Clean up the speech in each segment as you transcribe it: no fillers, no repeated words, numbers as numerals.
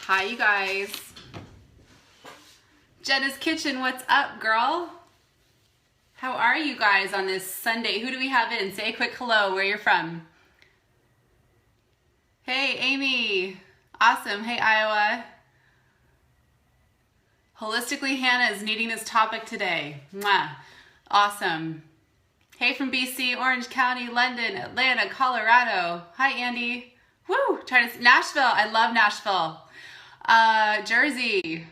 Hi, you guys. Jenna's Kitchen, what's up, girl? How are you guys on this Sunday? Who do we have in? Say a quick hello, where you're from. Hey, Amy. Awesome. Hey, Iowa. Holistically, Hannah is needing this topic today. Mwah. Awesome. Hey from BC, Orange County, London, Atlanta, Colorado. Hi, Andy. Woo! Nashville. I love Nashville. Jersey,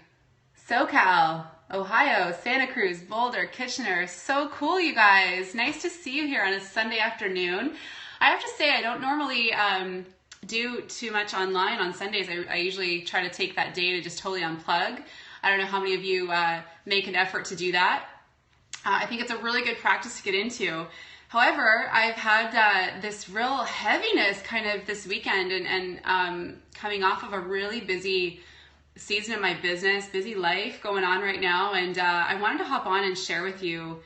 SoCal, Ohio, Santa Cruz, Boulder, Kitchener. So cool, you guys. Nice to see you here on a Sunday afternoon. I have to say, I don't normally do too much online on Sundays. I usually try to take that day to just totally unplug. I don't know how many of you make an effort to do that. I think it's a really good practice to get into. However, I've had this real heaviness kind of this weekend and coming off of a really busy season of my business, busy life going on right now. And I wanted to hop on and share with you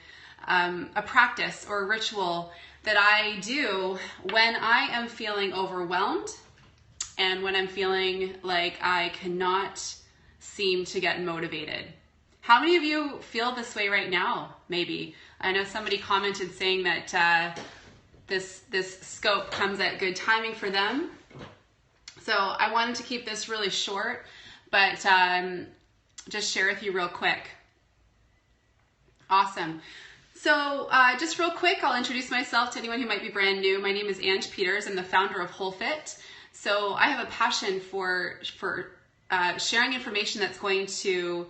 a practice or a ritual that I do when I am feeling overwhelmed and when I'm feeling like I cannot seem to get motivated. How many of you feel this way right now? Maybe. I know somebody commented saying that this scope comes at good timing for them. So I wanted to keep this really short, but just share with you real quick. Awesome. So just real quick, I'll introduce myself to anyone who might be brand new. My name is Ange Peters. I'm the founder of WholeFit. So I have a passion for sharing information that's going to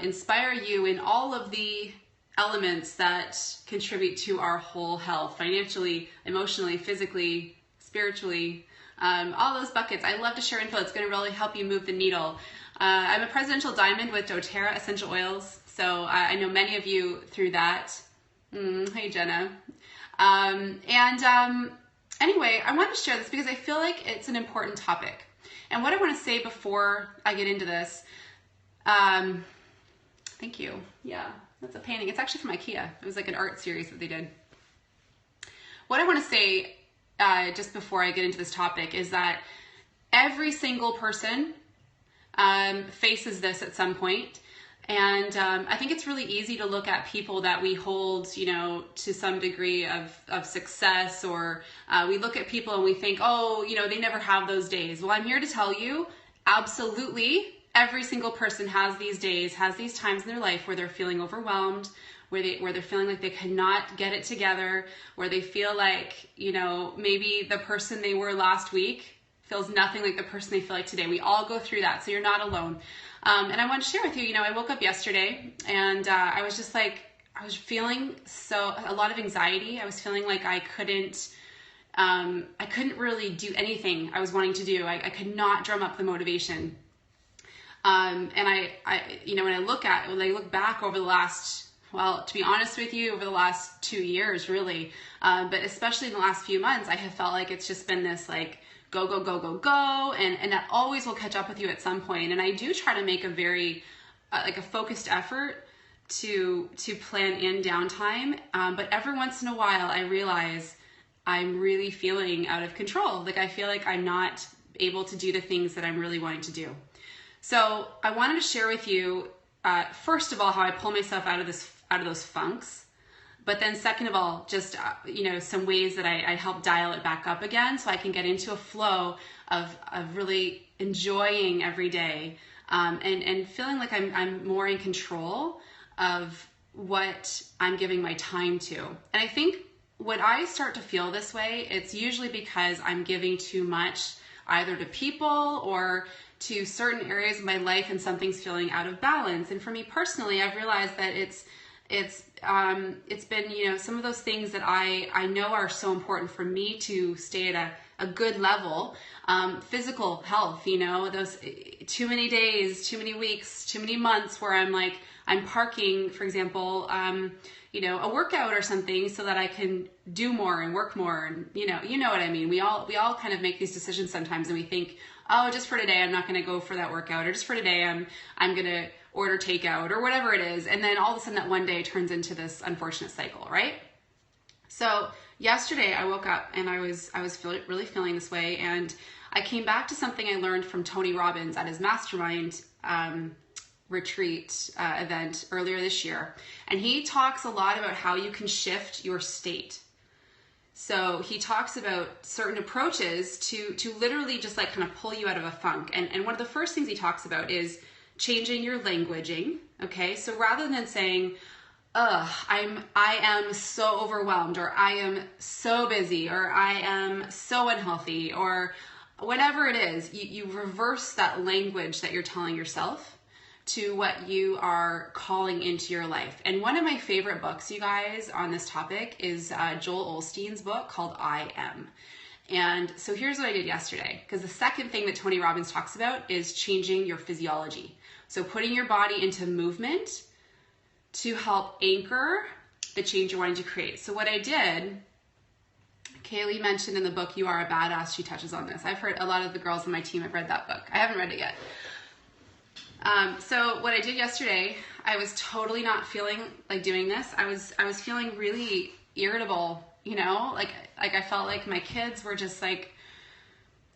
inspire you in all of the elements that contribute to our whole health, financially, emotionally, physically, spiritually, all those buckets. I love to share info. It's going to really help you move the needle. I'm a presidential diamond with doTERRA essential oils, so I know many of you through that. Hey, Jenna. Anyway, I want to share this because I feel like it's an important topic. And what I want to say before I get into this, thank you. Yeah, that's a painting. It's actually from IKEA. It was like an art series that they did. What I want to say just before I get into this topic is that every single person faces this at some point. And I think it's really easy to look at people that we hold, to some degree of success, or we look at people and we think, oh, they never have those days. Well, I'm here to tell you, absolutely, every single person has these days, has these times in their life where they're feeling overwhelmed, where they're feeling like they cannot get it together, where they feel like, maybe the person they were last week feels nothing like the person they feel like today. We all go through that, so you're not alone. And I want to share with you, I woke up yesterday and I was just like, I was feeling a lot of anxiety. I was feeling like I couldn't really do anything I was wanting to do. I could not drum up the motivation. And when I look back over the last, well, to be honest with you, over the last 2 years, really, but especially in the last few months, I have felt like it's just been this like, go, go, go, go, go. And that always will catch up with you at some point. And I do try to make a very, a focused effort to plan in downtime. But every once in a while, I realize I'm really feeling out of control. Like I feel like I'm not able to do the things that I'm really wanting to do. So I wanted to share with you, first of all, how I pull myself out of those funks. But then second of all, just, some ways that I help dial it back up again so I can get into a flow of really enjoying every day and feeling like I'm more in control of what I'm giving my time to. And I think when I start to feel this way, it's usually because I'm giving too much either to people or to certain areas of my life and something's feeling out of balance. And for me personally, I've realized that it's been, some of those things that I know are so important for me to stay at a good level. Physical health, those too many days, too many weeks, too many months where I'm parking, for example, a workout or something so that I can do more and work more. And, you know what I mean? We all kind of make these decisions sometimes and we think, oh, just for today, I'm not going to go for that workout, or just for today, I'm going to order takeout or whatever it is. And then all of a sudden that one day turns into this unfortunate cycle, right? So yesterday I woke up and I was really feeling this way, and I came back to something I learned from Tony Robbins at his mastermind retreat event earlier this year. And he talks a lot about how you can shift your state. So he talks about certain approaches to literally just like kind of pull you out of a funk. And one of the first things he talks about is changing your languaging. Okay, so rather than saying, I am so overwhelmed, or I am so busy, or I am so unhealthy, or whatever it is, you reverse that language that you're telling yourself to what you are calling into your life. And one of my favorite books, you guys, on this topic is Joel Osteen's book called I Am. And so here's what I did yesterday, because the second thing that Tony Robbins talks about is changing your physiology. So putting your body into movement to help anchor the change you're wanting to create. So what I did, Kaylee mentioned in the book, You Are a Badass, she touches on this. I've heard a lot of the girls on my team have read that book. I haven't read it yet. So what I did yesterday, I was totally not feeling like doing this. I was feeling really irritable, you know, like I felt like my kids were just like,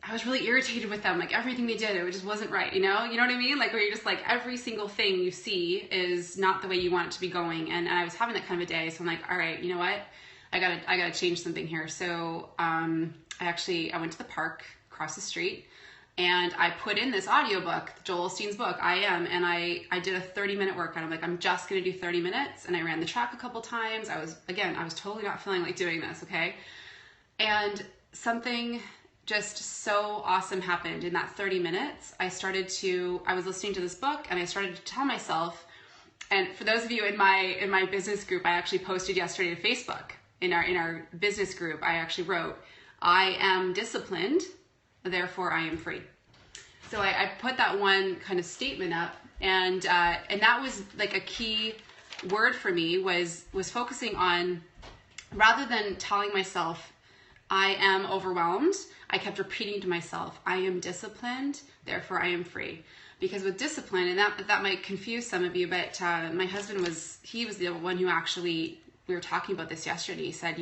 I was really irritated with them. Like everything they did, it just wasn't right, you know what I mean? Like where you're just like, every single thing you see is not the way you want it to be going. And I was having that kind of a day. So I'm like, all right, you know what? I gotta change something here. So, I went to the park across the street, and I put in this audiobook, Joel Osteen's book, I Am, and I did a 30-minute workout. I'm like, I'm just going to do 30 minutes. And I ran the track a couple times. I was totally not feeling like doing this. Okay. And something just so awesome happened in that 30 minutes. I was listening to this book, and I started to tell myself, and for those of you in my business group, I actually posted yesterday to Facebook in our business group, I actually wrote, I am disciplined, therefore I am free. So I put that one kind of statement up, and that was like a key word for me was focusing on, rather than telling myself I am overwhelmed, I kept repeating to myself, I am disciplined, therefore I am free. Because with discipline, and that might confuse some of you, but my husband was the one who actually, we were talking about this yesterday, he said,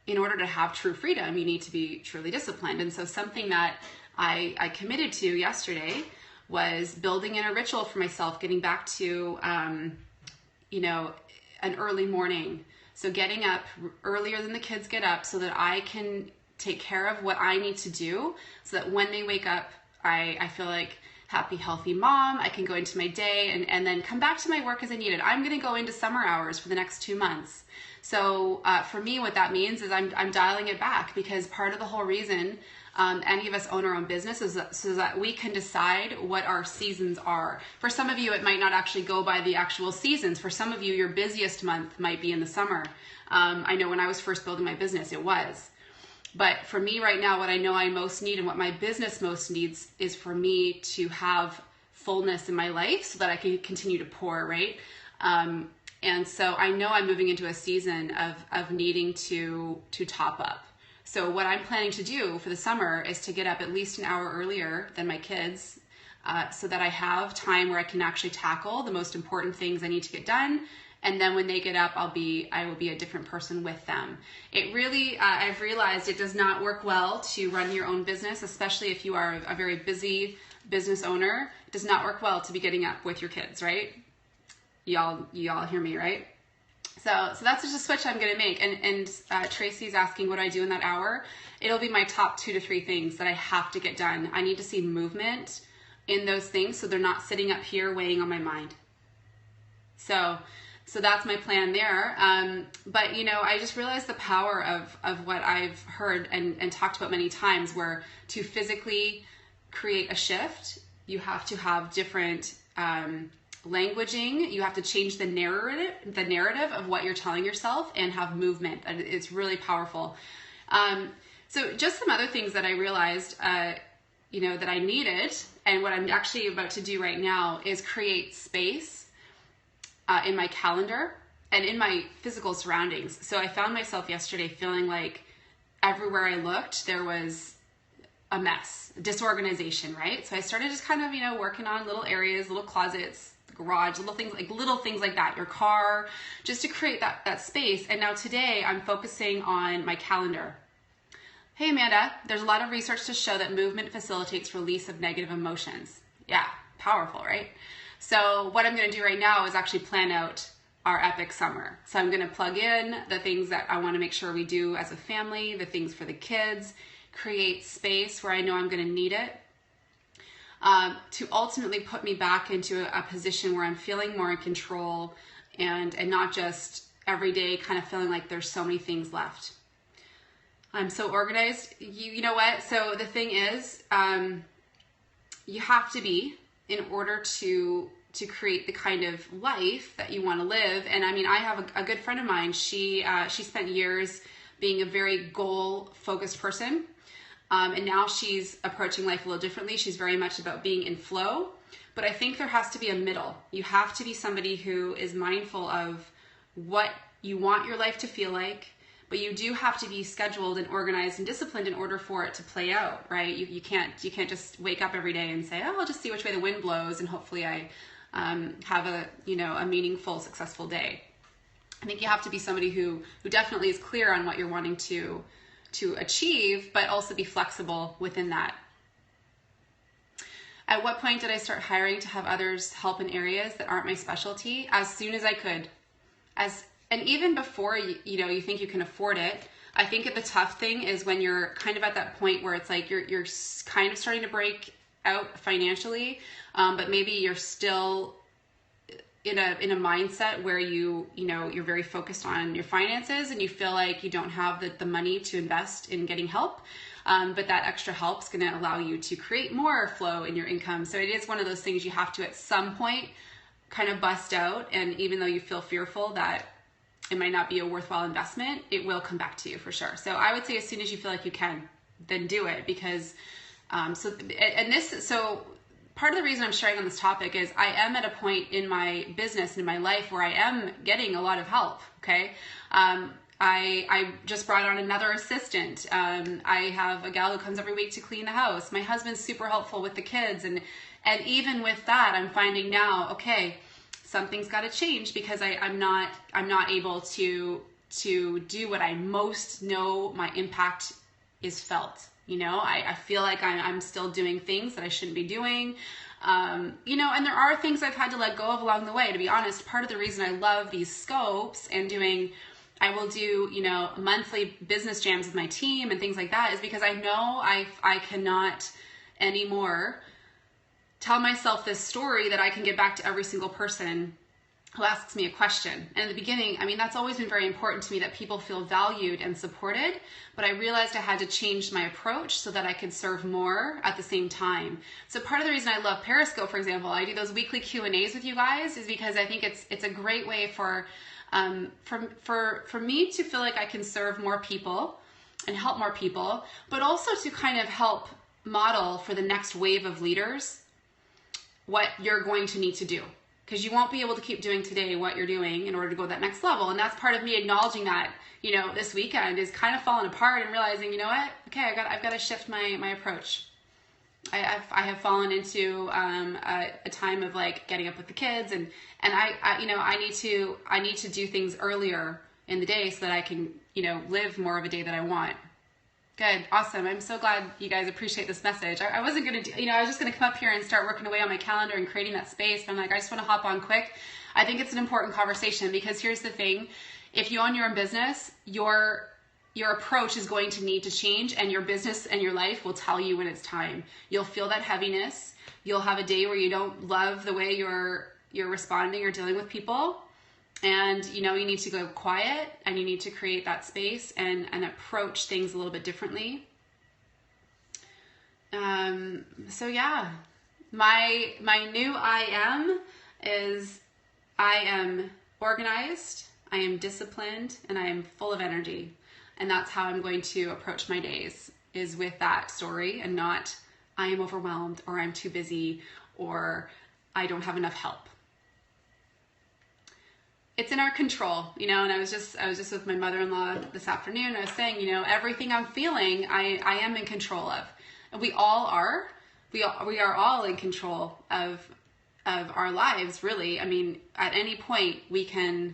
in order to have true freedom, you need to be truly disciplined. And so something that I committed to yesterday was building in a ritual for myself, getting back to, an early morning. So getting up earlier than the kids get up so that I can take care of what I need to do, so that when they wake up, I feel like happy, healthy mom. I can go into my day and then come back to my work as I need it. I'm going to go into summer hours for the next 2 months. So for me, what that means is I'm dialing it back, because part of the whole reason any of us own our own business is so that we can decide what our seasons are. For some of you, it might not actually go by the actual seasons. For some of you, your busiest month might be in the summer. I know when I was first building my business, it was. But for me right now, what I know I most need and what my business most needs is for me to have fullness in my life so that I can continue to pour, right? And so I know I'm moving into a season of needing to top up. So what I'm planning to do for the summer is to get up at least an hour earlier than my kids, so that I have time where I can actually tackle the most important things I need to get done. And then when they get up, I will be a different person with them. It really, I've realized it does not work well to run your own business, especially if you are a very busy business owner. It does not work well to be getting up with your kids, right? Y'all hear me, right? So that's just a switch I'm going to make. And Tracy's asking what I do in that hour. It'll be my top 2 to 3 things that I have to get done. I need to see movement in those things so they're not sitting up here weighing on my mind. So that's my plan there. But I just realized the power of what I've heard and talked about many times, where to physically create a shift, you have to have different languaging. You have to change the narrative of what you're telling yourself, and have movement. And it's really powerful. So just some other things that I realized, that I needed, and what I'm actually about to do right now is create space in my calendar and in my physical surroundings. So I found myself yesterday feeling like everywhere I looked, there was a mess, disorganization, right? So I started just kind of, working on little areas, little closets, the garage, little things like that, your car, just to create that space. And now today I'm focusing on my calendar. Hey Amanda, there's a lot of research to show that movement facilitates release of negative emotions. Yeah, powerful, right? So what I'm going to do right now is actually plan out our epic summer. So I'm going to plug in the things that I want to make sure we do as a family, the things for the kids, create space where I know I'm going to need it, to ultimately put me back into a position where I'm feeling more in control and not just every day kind of feeling like there's so many things left. I'm so organized. You know what? So the thing is, you have to be in order to create the kind of life that you want to live. And I mean, I have a good friend of mine. She spent years being a very goal-focused person. And now she's approaching life a little differently. She's very much about being in flow. But I think there has to be a middle. You have to be somebody who is mindful of what you want your life to feel like, but you do have to be scheduled and organized and disciplined in order for it to play out, right? You can't just wake up every day and say, oh, I'll just see which way the wind blows and hopefully I have a meaningful, successful day. I think you have to be somebody who definitely is clear on what you're wanting to achieve, but also be flexible within that. At what point did I start hiring to have others help in areas that aren't my specialty? As soon as I could. And even before you think you can afford it. I think the tough thing is when you're kind of at that point where it's like you're kind of starting to break out financially, but maybe you're still in a mindset where you're very focused on your finances and you feel like you don't have the money to invest in getting help. But that extra help is going to allow you to create more flow in your income. So it is one of those things you have to at some point kind of bust out. And even though you feel fearful that it might not be a worthwhile investment, it will come back to you for sure. So I would say as soon as you feel like you can, then do it, because so part of the reason I'm sharing on this topic is I am at a point in my business and in my life where I am getting a lot of help. Okay. I just brought on another assistant. I have a gal who comes every week to clean the house. My husband's super helpful with the kids. And even with that, I'm finding now, okay, something's got to change because I'm not able to do what I most know my impact is felt. I feel like I'm still doing things that I shouldn't be doing. And there are things I've had to let go of along the way. To be honest, part of the reason I love these scopes and I will do, monthly business jams with my team and things like that is because I know I cannot anymore tell myself this story that I can get back to every single person who asks me a question. And in the beginning, that's always been very important to me that people feel valued and supported, but I realized I had to change my approach so that I could serve more at the same time. So part of the reason I love Periscope, for example, I do those weekly Q&As with you guys is because I think it's a great way for me to feel like I can serve more people and help more people, but also to kind of help model for the next wave of leaders what you're going to need to do. Because you won't be able to keep doing today what you're doing in order to go to that next level. And that's part of me acknowledging that, this weekend is kind of falling apart and realizing, okay, I've got to shift my approach. I have fallen into a time of like getting up with the kids and I need to do things earlier in the day so that I can, live more of a day that I want. Good. Awesome. I'm so glad you guys appreciate this message. I wasn't going to I was just going to come up here and start working away on my calendar and creating that space. But I'm like, I just want to hop on quick. I think it's an important conversation because here's the thing. If you own your own business, your approach is going to need to change and your business and your life will tell you when it's time. You'll feel that heaviness. You'll have a day where you don't love the way you're responding or dealing with people. And, you need to go quiet and you need to create that space and approach things a little bit differently. So yeah, my new I am is I am organized, I am disciplined, and I am full of energy. And that's how I'm going to approach my days is with that story and not I am overwhelmed or I'm too busy or I don't have enough help. It's in our control, and I was just with my mother-in-law this afternoon. I was saying, everything I'm feeling, I am in control of, and we all are. We are all in control of our lives, really. At any point we can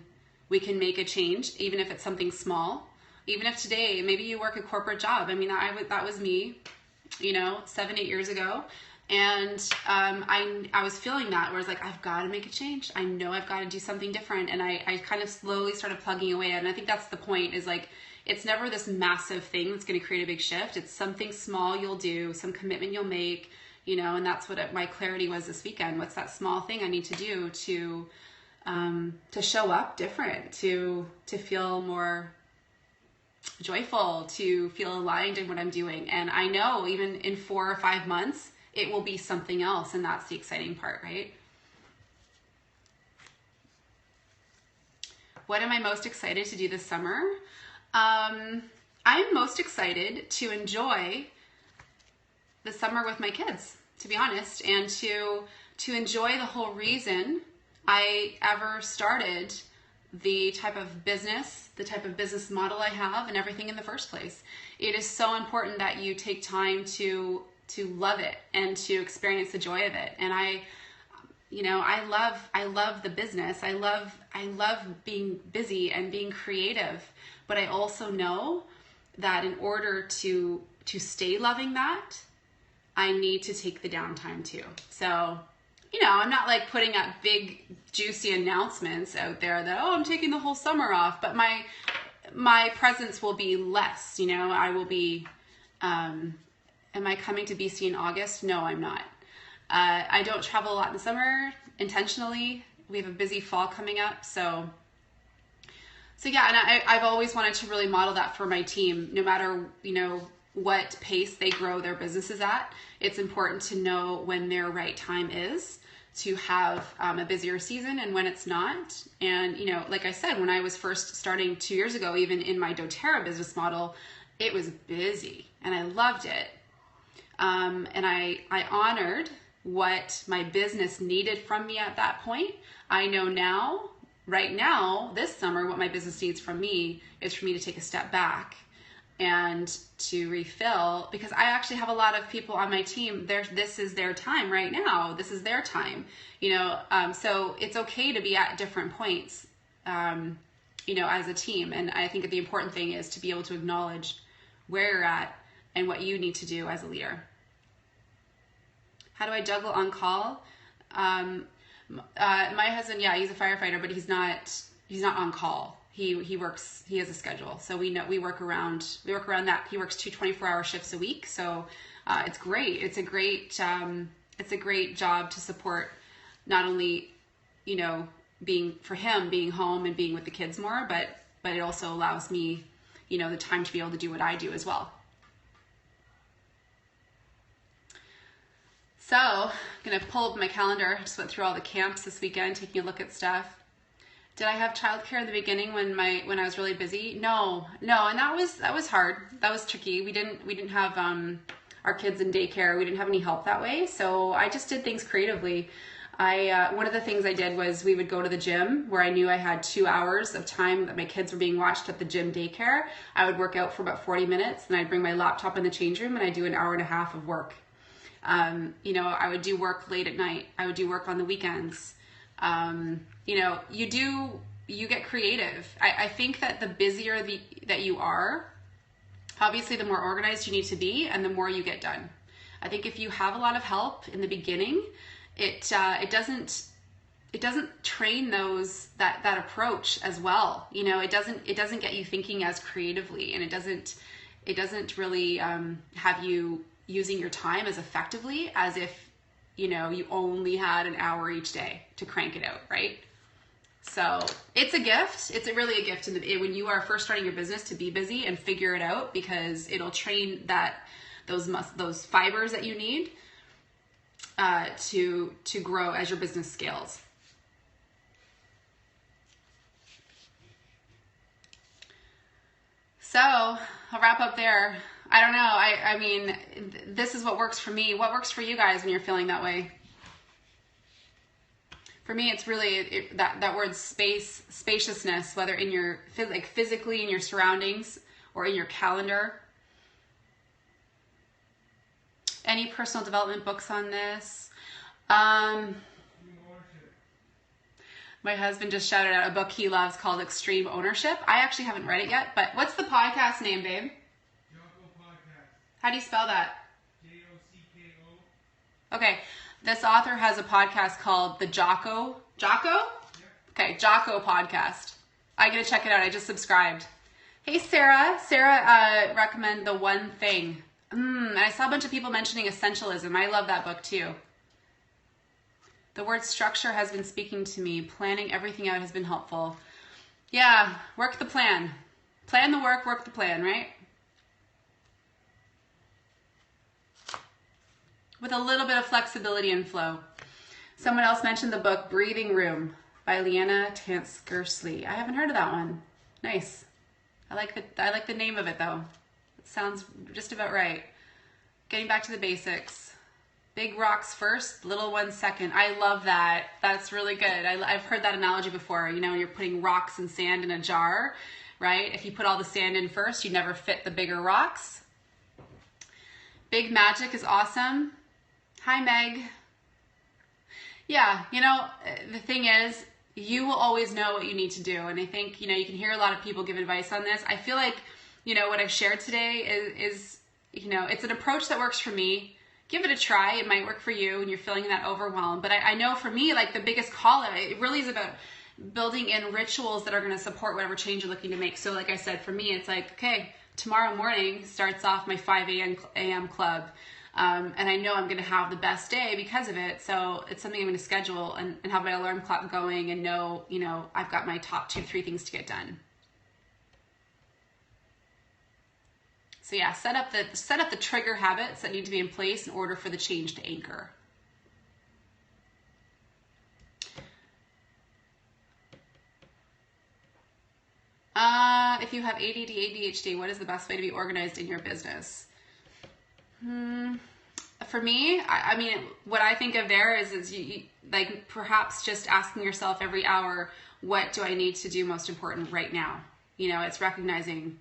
make a change, even if it's something small. Even if today, maybe you work a corporate job. I mean, that was me, 7, 8 years ago. And I was feeling that, where I was like, I've got to make a change. I know I've got to do something different. And I kind of slowly started plugging away. And I think that's the point, is like, it's never this massive thing that's going to create a big shift. It's something small you'll do, some commitment you'll make, and that's what my clarity was this weekend. What's that small thing I need to do to show up different, to feel more joyful, to feel aligned in what I'm doing. And I know even in 4 or 5 months, it will be something else. And that's the exciting part, right? What am I most excited to do this summer? I'm most excited to enjoy the summer with my kids, to be honest, and to enjoy the whole reason I ever started the type of business model I have and everything in the first place. It is so important that you take time to love it and to experience the joy of it. And I love the business. I love being busy and being creative, but I also know that in order to stay loving that, I need to take the downtime too. So, I'm not like putting up big juicy announcements out there that, I'm taking the whole summer off, but my presence will be less. I will be, am I coming to BC in August? No, I'm not. I don't travel a lot in the summer intentionally. We have a busy fall coming up. So yeah, and I've always wanted to really model that for my team, no matter, what pace they grow their businesses at. It's important to know when their right time is to have a busier season and when it's not. And, like I said, when I was first starting 2 years ago, even in my doTERRA business model, it was busy and I loved it. And I honored what my business needed from me at that point. I know now, right now, this summer, what my business needs from me is for me to take a step back and to refill, because I actually have a lot of people on my team. This is their time right now. This is their time, so it's okay to be at different points, as a team. And I think that the important thing is to be able to acknowledge where you're at and what you need to do as a leader. How do I juggle on call? My husband, he's a firefighter, but he's not on call. He works, he has a schedule. So we work around that. He works 2 24-hour shifts a week. So it's great. It's a great job to support, not only, being home and being with the kids more, but it also allows me, the time to be able to do what I do as well. So I'm going to pull up my calendar. I just went through all the camps this weekend, taking a look at stuff. Did I have childcare in the beginning when I was really busy? No, and that was hard. That was tricky. We didn't have our kids in daycare. We didn't have any help that way. So I just did things creatively. One of the things I did was we would go to the gym where I knew I had 2 hours of time that my kids were being watched at the gym daycare. I would work out for about 40 minutes, and I'd bring my laptop in the change room and I'd do an hour and a half of work. I would do work late at night. I would do work on the weekends. You get creative. I think that the busier that you are, obviously the more organized you need to be and the more you get done. I think if you have a lot of help in the beginning, it doesn't train that approach as well. It doesn't get you thinking as creatively, and it doesn't really have you using your time as effectively as if you only had an hour each day to crank it out, right? So it's a gift. It's really a gift when you are first starting your business, to be busy and figure it out, because it'll train those fibers that you need to grow as your business scales. So I'll wrap up there. I don't know. I mean, this is what works for me. What works for you guys when you're feeling that way? For me, it's really that word spaciousness, whether in your physically in your surroundings or in your calendar. Any personal development books on this? My My husband just shouted out a book he loves called Extreme Ownership. I actually haven't read it yet, but what's the podcast name, babe? Jocko Podcast. How do you spell that? Jocko. Okay, this author has a podcast called the Jocko. Jocko? Yeah. Okay, Jocko Podcast. I gotta check it out. I just subscribed. Hey, Sarah. Sarah recommended The One Thing. I saw a bunch of people mentioning essentialism. I love that book too. The word structure has been speaking to me. Planning everything out has been helpful. Yeah, work the plan. Plan the work the plan, right? With a little bit of flexibility and flow. Someone else mentioned the book Breathing Room by Leanna Tanskersley. I haven't heard of that one. Nice. I like the name of it though. It sounds just about right. Getting back to the basics. Big rocks first, little ones second. I love that. That's really good. I've heard that analogy before. You know, you're putting rocks and sand in a jar, right? If you put all the sand in first, you never fit the bigger rocks. Big magic is awesome. Hi, Meg. Yeah, you know, the thing is, you will always know what you need to do. And I think, you know, you can hear a lot of people give advice on this. I feel like, you know, what I've shared today is you know, it's an approach that works for me. Give it a try. It might work for you and you're feeling that overwhelm. But I know for me, like the biggest call out, it really is about building in rituals that are going to support whatever change you're looking to make. So like I said, for me, it's like, okay, tomorrow morning starts off my 5 a.m. club. And I know I'm going to have the best day because of it. So it's something I'm going to schedule and have my alarm clock going and know, you know, I've got my top 2-3 things to get done. So yeah, set up the trigger habits that need to be in place in order for the change to anchor. If you have ADD, ADHD, what is the best way to be organized in your business? For me, I mean, what I think of there is you like perhaps just asking yourself every hour, what do I need to do most important right now? You know, it's recognizing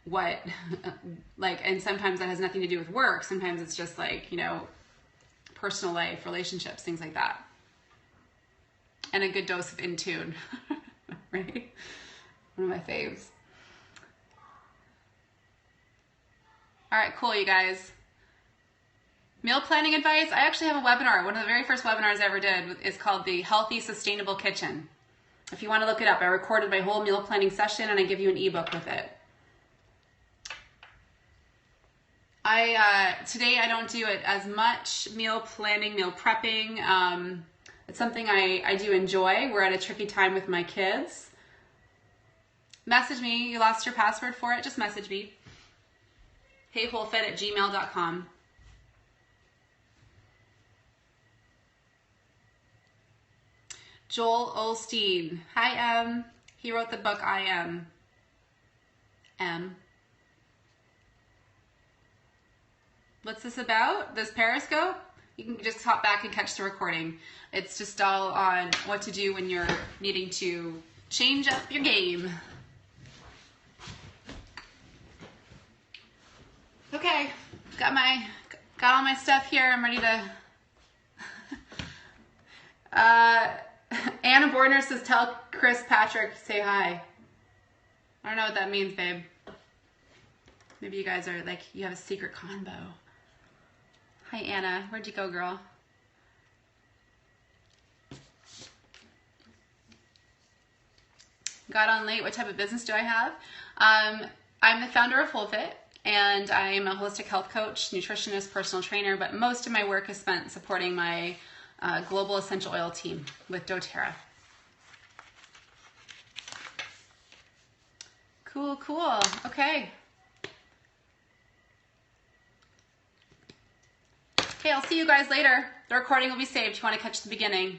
what, like, and sometimes that has nothing to do with work. Sometimes it's just like, you know, personal life, relationships, things like that. And a good dose of in tune, right? One of my faves. All right, cool, you guys. Meal planning advice. I actually have a webinar. One of the very first webinars I ever did is called the Healthy Sustainable Kitchen. If you want to look it up, I recorded my whole meal planning session and I give you an ebook with it. Today I don't do it as much, meal planning, meal prepping. It's something I do enjoy. We're at a tricky time with my kids. Message me. You lost your password for it? Just message me. heywholefed@gmail.com. Joel Olstein. Hi, M. He wrote the book I Am. M. What's this about? This Periscope? You can just hop back and catch the recording. It's just all on what to do when you're needing to change up your game. Okay, got all my stuff here. I'm ready to. Anna Borner says, tell Chris Patrick to say hi. I don't know what that means, babe. Maybe you guys are like, you have a secret convo. Hi, Anna. Where'd you go, girl? Got on late. What type of business do I have? I'm the founder of WholeFit, and I'm a holistic health coach, nutritionist, personal trainer, but most of my work is spent supporting my global essential oil team with doTERRA. Cool, cool. Okay. Okay, I'll see you guys later. The recording will be saved if you want to catch the beginning.